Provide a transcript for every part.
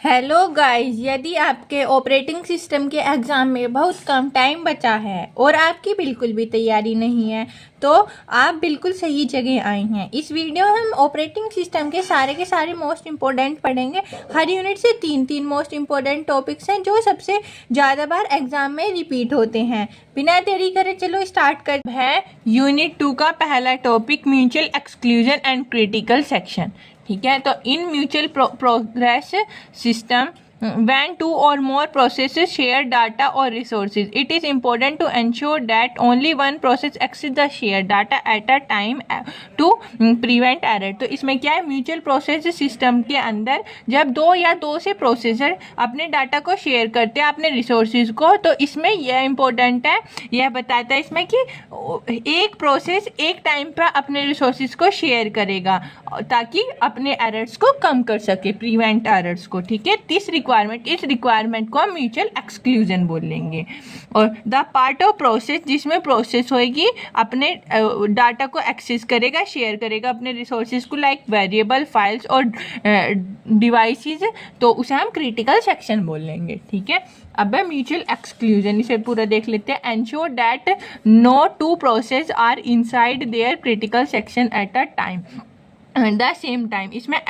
Hello guys, यदि आपके operating system के एग्ज़ाम में बहुत कम टाइम बचा है और आपकी बिल्कुल भी तैयारी नहीं है तो आप बिल्कुल सही जगह आए हैं। इस वीडियो में हम ऑपरेटिंग सिस्टम के सारे मोस्ट इम्पोर्टेंट पढ़ेंगे। हर यूनिट से तीन मोस्ट इम्पोर्टेंट टॉपिक्स हैं जो सबसे ज़्यादा बार एग्जाम में रिपीट होते हैं। बिना देरी करे चलो स्टार्ट कर है। यूनिट 2 का पहला topic mutual exclusion and critical section. ठीक है, तो in mutual progress system when two or more processes share data or resources, it is important to ensure that only one process access the shared data at a time to prevent error। तो इसमें क्या है, mutual process system के अंदर जब दो या दो से प्रोसेसर अपने डाटा को शेयर करते हैं अपने रिसोर्सेज को, तो इसमें यह इम्पोर्टेंट है, यह बताता है इसमें कि एक प्रोसेस एक टाइम पर अपने रिसोर्सेज को शेयर करेगा ताकि अपने एरर्स को कम कर सके, प्रिवेंट एरर्स को। ठीक है, इस रिक्वायरमेंट को हम म्यूचुअल एक्सक्लूजन बोलेंगे। और द पार्ट ऑफ प्रोसेस जिसमें प्रोसेस होएगी अपने डाटा को एक्सेस करेगा, शेयर करेगा अपने रिसोर्सेज को, लाइक वेरिएबल, फाइल्स और डिवाइसेस, तो उसे हम क्रिटिकल सेक्शन बोलेंगे। ठीक है, अब है म्यूचुअल एक्सक्लूजन, इसे पूरा देख लेते हैं। Ensure that no two process are inside their critical section at a time the same time. इसमें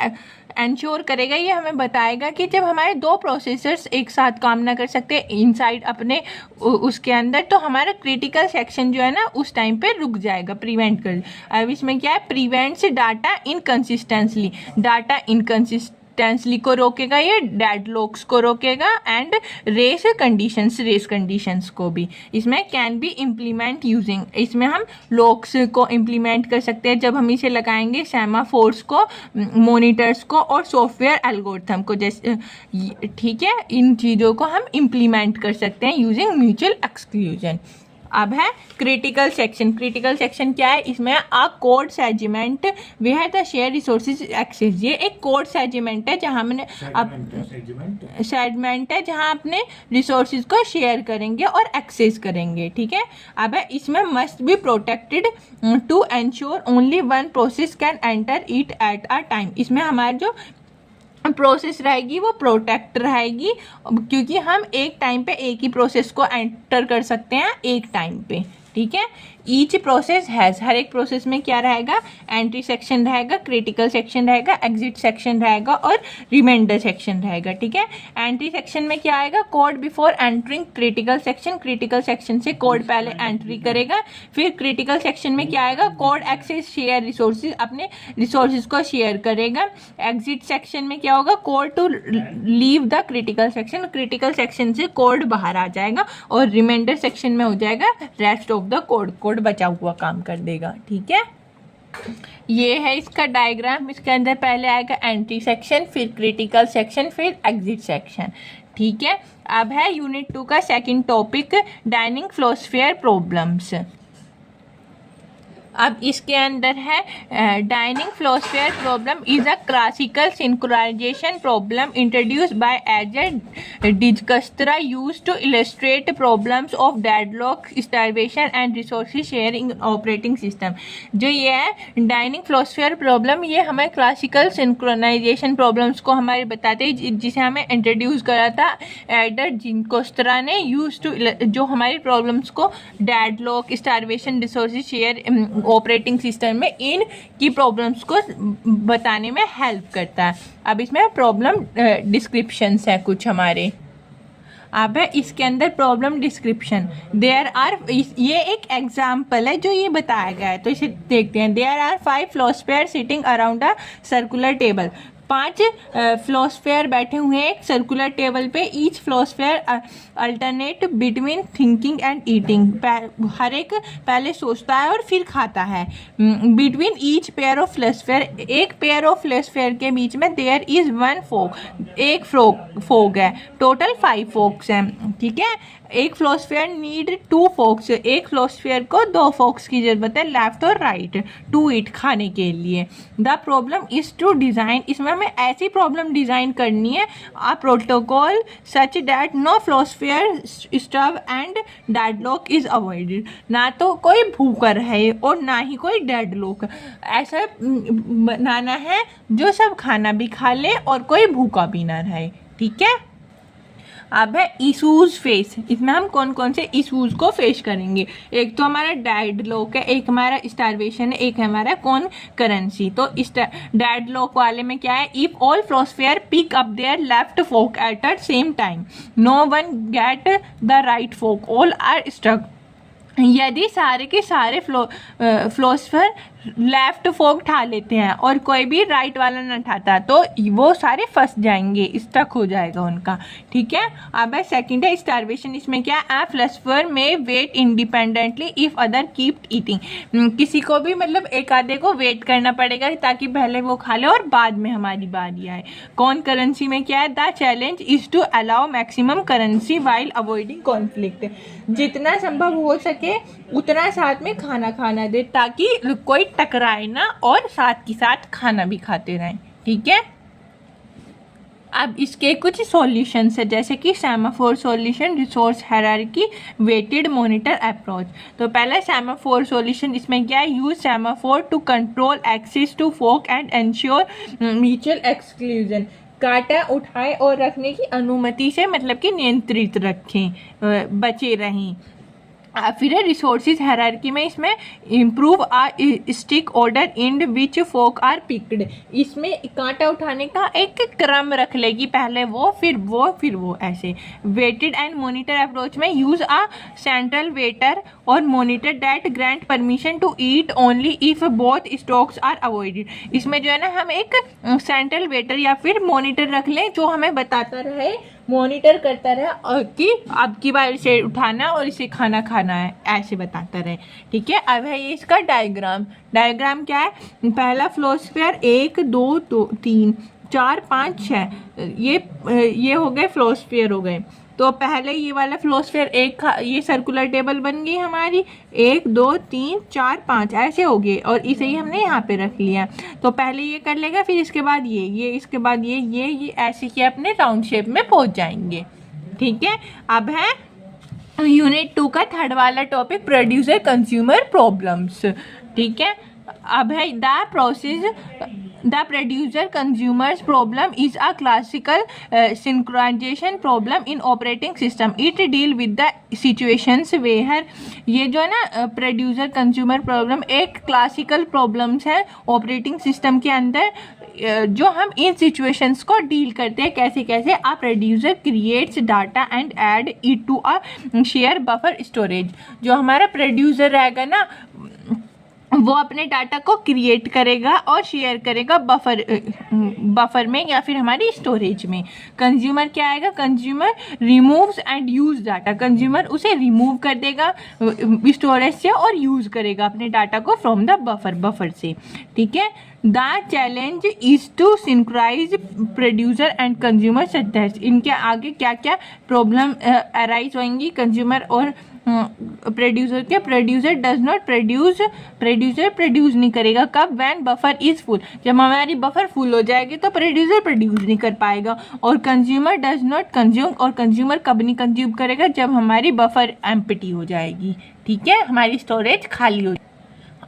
एंश्योर करेगा, ये हमें बताएगा कि जब हमारे दो प्रोसेसर्स एक साथ काम ना कर सकते इनसाइड अपने उसके अंदर, तो हमारा क्रिटिकल सेक्शन जो है ना उस टाइम पे रुक जाएगा, प्रिवेंट कर। अब इसमें क्या है, प्रिवेंट्स डाटा इनकंसिस्टेंटली, डाटा इनकंसिस्टेंटली को रोकेगा, ये डेडलॉक्स को रोकेगा, एंड रेस कंडीशंस को भी। इसमें कैन बी इम्प्लीमेंट यूजिंग, इसमें हम लॉक्स को इम्प्लीमेंट कर सकते हैं जब हम इसे लगाएंगे सेमाफोर्स को, मॉनिटर्स को और सॉफ्टवेयर एल्गोरिथम को, जैसे ठीक है, इन चीज़ों को हम इम्प्लीमेंट कर सकते हैं यूजिंग म्यूचुअल एक्सक्लूजन। अब है क्रिटिकल सेक्शन। क्रिटिकल सेक्शन क्या है, इसमें a code segment where the share resources access. ये एक कोड सेगमेंट है जहां हमने सेगमेंट है जहां अपने रिसोर्सेज को शेयर करेंगे और एक्सेस करेंगे। ठीक है, अब है इसमें must be protected to ensure only one process can enter it at a time. इसमें हमारे जो प्रोसेस रहेगी वो प्रोटेक्ट रहेगी, क्योंकि हम एक टाइम पे एक ही प्रोसेस को एंटर कर सकते हैं एक टाइम पे। ठीक है, ईच प्रोसेस हैज़, हर एक प्रोसेस में क्या रहेगा, एंट्री सेक्शन रहेगा, क्रिटिकल सेक्शन रहेगा, एग्जिट सेक्शन रहेगा और रिमाइंडर सेक्शन रहेगा। ठीक है, एंट्री सेक्शन में क्या आएगा, code before entering critical section, critical section से कोड पहले एंट्री करेगा। फिर क्रिटिकल सेक्शन में क्या आएगा, कोड एक्सेस शेयर रिसोर्सेज, अपने रिसोर्सेज को शेयर करेगा। एग्जिट सेक्शन में क्या होगा, code to leave the critical section, critical section से कोड बाहर आ जाएगा। और रिमाइंडर सेक्शन में हो जाएगा रेस्ट ऑफ द कोड बचा हुआ काम कर देगा। ठीक है, ये है इसका डायग्राम। इसके अंदर पहले आएगा एंट्री सेक्शन, फिर क्रिटिकल सेक्शन, फिर एग्जिट सेक्शन। ठीक है, अब है यूनिट 2 का second topic dining philosopher problems. अब इसके अंदर है dining philosopher problem is a classical synchronization problem introduced by Edsger Dijkstra used to illustrate problems of deadlock, starvation and resources sharing operating system. जो ये है डाइनिंग फ्लोस्फेयर प्रॉब्लम, ये हमें classical synchronisation problems को हमारे बताते हैं, जिसे हमें इंट्रोड्यूस करा था एडजर डिजकस्त्रा ने, यूज टू, जो हमारी प्रॉब्लम्स को deadlock, starvation, resources share operating system में इन की प्रॉब्लम्स को बताने में हेल्प करता है। अब इसमें प्रॉब्लम डिस्क्रिप्शंस है कुछ हमारे। अब है इसके अंदर प्रॉब्लम डिस्क्रिप्शन, देयर आर, ये एक एग्जाम्पल है जो ये बताया गया है, तो इसे देखते हैं। There are 5 philosopher sitting around a circular table. 5 philosopher बैठे हुए हैं एक सर्कुलर टेबल पे। Each philosopher alternate between thinking and eating, हर एक पहले सोचता है और फिर खाता है। Between each pair of philosopher, एक पेयर ऑफ फ्लोस्फेयर के बीच में देयर इज 1 फोक, एक फोक है। टोटल 5 फोक्स हैं। ठीक है, एक फ्लोस्फेयर नीड 2 फोक्स, एक फ्लोस्फेयर को 2 फोक्स की जरूरत है, लेफ्ट और राइट, टू ईट, खाने के लिए। The problem is to design, इसमें हमें ऐसी प्रॉब्लम डिजाइन करनी है, a protocol such that no philosopher starve and deadlock is avoided, ना तो कोई भूखा रहे और ना ही कोई डेडलॉक। ऐसा बनाना है जो सब खाना भी खा ले और कोई भूखा भी ना रहे। ठीक है। अब है इशूज फेस। इसमें हम कौन कौन से इशूज को फेस करेंगे। एक तो हमारा डेडलॉक है, एक हमारा स्टारवेशन है, एक हमारा कौन करेंसी। तो इस डेडलॉक वाले में क्या है, if all philosopher pick up their left fork at a same time no one get the right fork all are stuck. यदि सारे के सारे फ्लोस्फेयर लेफ्ट फोक उठा लेते हैं और कोई भी राइट वाला न उठाता तो वो सारे फंस जाएंगे, स्टक हो जाएगा उनका। ठीक है। अब है सेकंड है स्टारवेशन। इसमें क्या है, फ्लोस्फेयर में wait independently if other keep eating. किसी को भी मतलब एक आधे को वेट करना पड़ेगा ताकि पहले वो खा ले और बाद में हमारी बारी आए। कौन करेंसी में क्या है, the challenge is to allow maximum concurrency while avoiding conflict. जितना संभव हो सके उतना साथ में खाना खाना दे ताकि कोई टकराए ना और साथ के साथ खाना भी खाते रहें। ठीक है। अब इसके कुछ सॉल्यूशंस है जैसे कि semaphore solution, resource hierarchy, waited monitor approach. तो पहला सेमाफोर सॉल्यूशन, इसमें क्या है, use semaphore to control access to fork and ensure mutual exclusion. कांटा उठाए और रखने की अनुमति से मतलब कि नियंत्रित रखें, बचे रहें। फिर है रिसोर्सेज हायरार्की में, इसमें improve a stick order in which fork are picked. इसमें कांटा उठाने का एक क्रम रख लेगी, पहले वो फिर वो फिर वो ऐसे। वेटेड एंड मॉनिटर अप्रोच में use a central waiter or monitor that grant permission to eat only if both stocks are avoided. इसमें जो है ना हम एक सेंट्रल वेटर या फिर मॉनिटर रख लें जो हमें बताता रहे, मॉनिटर करता रहे कि अब की बार इसे उठाना और इसे खाना खाना है, ऐसे बताता रहे। ठीक है। अब है ये इसका डायग्राम। डायग्राम क्या है, पहला फ्लोस्फेयर 1 2 3 4 5 6, ये हो गए फ्लोस्फेयर हो गए। तो पहले ये वाला फ्लोस्फेयर एक, ये सर्कुलर टेबल बन गई हमारी, 1 2 3 4 5 ऐसे हो गए और इसे ही हमने यहाँ पे रख लिया। तो पहले ये कर लेगा, फिर इसके बाद ये इसके बाद ये ऐसे ही अपने राउंड शेप में पहुँच जाएंगे। ठीक है। अब है यूनिट 2 का थर्ड वाला टॉपिक, प्रोड्यूसर कंज्यूमर प्रॉब्लम्स। ठीक है। अब है the producer consumers problem is a classical synchronization problem in operating system. It deal with the situations where, ये जो है ना प्रोड्यूसर कंज्यूमर प्रॉब्लम एक क्लासिकल प्रॉब्लम्स है ऑपरेटिंग सिस्टम के अंदर, जो हम इन सिचुएशंस को डील करते हैं। कैसे कैसे, a producer creates data and add it to a share buffer storage. जो हमारा प्रोड्यूसर रहेगा ना वो अपने डाटा को क्रिएट करेगा और शेयर करेगा बफर में या फिर हमारी स्टोरेज में। कंज्यूमर क्या आएगा, consumer removes and use data. Consumer उसे रिमूव कर देगा स्टोरेज से और यूज करेगा अपने डाटा को फ्रॉम द बफर से। ठीक है। The challenge is to synchronize producer and consumer such. इनके आगे क्या क्या प्रॉब्लम अराइज होंगी कंज्यूमर और प्रोड्यूसर के। Producer does not producer produce नहीं करेगा कब, व्हेन बफर इज फुल। जब हमारी बफर फुल हो जाएगी तो प्रोड्यूसर प्रोड्यूस नहीं कर पाएगा। और कंज्यूमर डज नॉट कंज्यूम, और कंज्यूमर कब नहीं कंज्यूम करेगा, जब हमारी बफर एम्प्टी हो जाएगी। ठीक है, हमारी स्टोरेज खाली हो।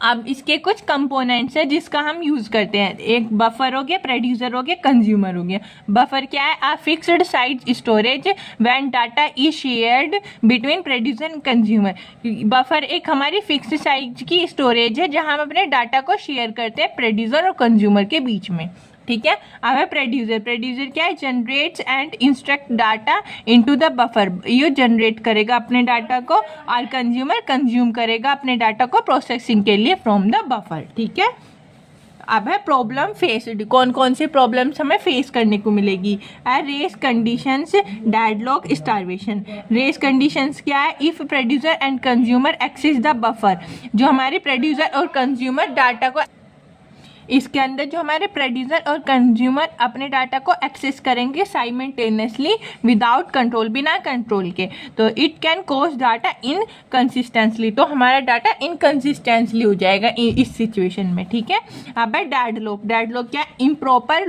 अब इसके कुछ कंपोनेंट्स है जिसका हम यूज़ करते हैं। एक बफर हो गया, प्रोड्यूसर हो गया, कंज्यूमर हो गया। बफर क्या है, a fixed size storage when data is shared between producer and consumer. Buffer एक हमारी फिक्स्ड साइज की स्टोरेज है जहां हम अपने डाटा को शेयर करते हैं प्रोड्यूसर और कंज्यूमर के बीच में। ठीक है। अब है प्रोड्यूसर। प्रोड्यूसर क्या है, generates and instruct data into the buffer. ये जनरेट करेगा अपने डाटा को और कंज्यूमर कंज्यूम करेगा अपने डाटा को प्रोसेसिंग के लिए फ्रॉम द बफर। ठीक है। अब है प्रॉब्लम फेस्ड। कौन कौन से प्रॉब्लम्स हमें फेस करने को मिलेगी, race conditions, deadlock, starvation. Race conditions क्या है, if producer and consumer access the buffer. जो हमारे प्रोड्यूसर और कंज्यूमर डाटा को, इसके अंदर जो हमारे प्रोड्यूसर और कंज्यूमर अपने डाटा को एक्सेस करेंगे साइमल्टेनियसली विदाउट कंट्रोल, बिना कंट्रोल के, तो इट कैन कॉज डाटा इनकंसिस्टेंटली। तो हमारा डाटा इनकंसिस्टेंटली हो जाएगा इस सिचुएशन में। ठीक है। अब है डेडलॉक। डेडलॉक क्या, improper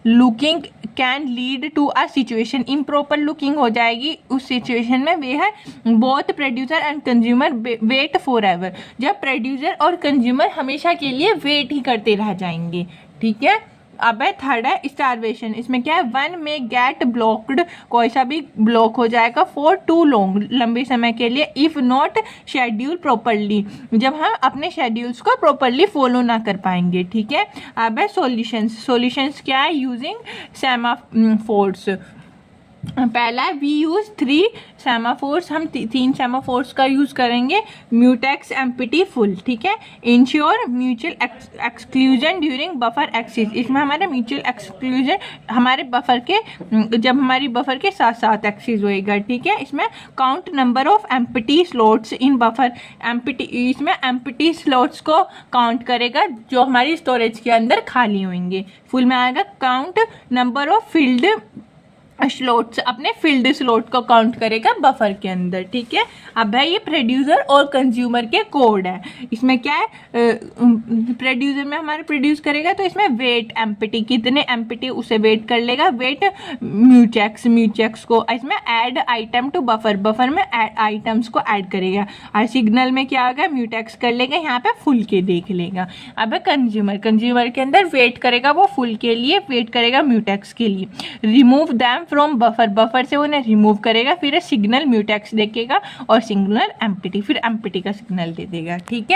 locking can lead to a situation. Improper locking हो जाएगी उस सिचुएशन में वे है both producer and consumer wait forever. जब प्रोड्यूसर और कंज्यूमर हमेशा के लिए वेट ही करते रह जाएंगे। ठीक है। अब है थर्ड है स्टारवेशन। इसमें क्या है, वन में गेट ब्लॉक्ड, कोई सा भी ब्लॉक हो जाएगा फॉर टू लॉन्ग, लंबे समय के लिए, इफ नॉट शेड्यूल प्रॉपरली, जब हम अपने शेड्यूल्स को प्रॉपरली फॉलो ना कर पाएंगे, ठीक है। अब है सॉल्यूशंस। सॉल्यूशंस क्या है, यूजिंग सेमाफोर्स। पहला है वी यूज 3 सेमाफोर्स, हम 3 सेमाफोर्स का यूज करेंगे। म्यूटेक्स एम्पिटी फुल, ठीक है। Ensure mutual exclusion during buffer axis, इसमें हमारा म्यूचुअल एक्सक्लूजन हमारे बफर के, जब हमारी बफर के साथ साथ एक्सिस होएगा, ठीक है। इसमें count number of empty slots in buffer, empty, इसमें एम्पिटी स्लॉट्स को काउंट करेगा जो हमारी स्टोरेज के अंदर खाली होंगे। फुल में आएगा count number of field slots, अपने फील्ड स्लॉट को काउंट करेगा बफर के अंदर, ठीक है। अब है ये प्रोड्यूसर और कंज्यूमर के कोड है। इसमें क्या है, प्रोड्यूसर में हमारे प्रोड्यूस करेगा तो इसमें वेट एम्पिटी, कितने एम्पिटी उसे वेट कर लेगा, वेट म्यूचेक्स को। इसमें add item to buffer, buffer में आइटम्स को ऐड करेगा। और सिग्नल में क्या होगा, म्यूटेक्स कर लेगा, यहाँ पे फुल के देख लेगा। अब है कंज्यूमर, कंज्यूमर के अंदर वेट करेगा, वो फुल के लिए वेट करेगा म्यूटेक्स के लिए। Remove them from buffer, buffer से उन्हें रिमूव करेगा, फिर सिग्नल म्यूटेक्स देखेगा और सिग्नल एम्पिटी, फिर एम्पिटी का सिग्नल दे देगा, ठीक है।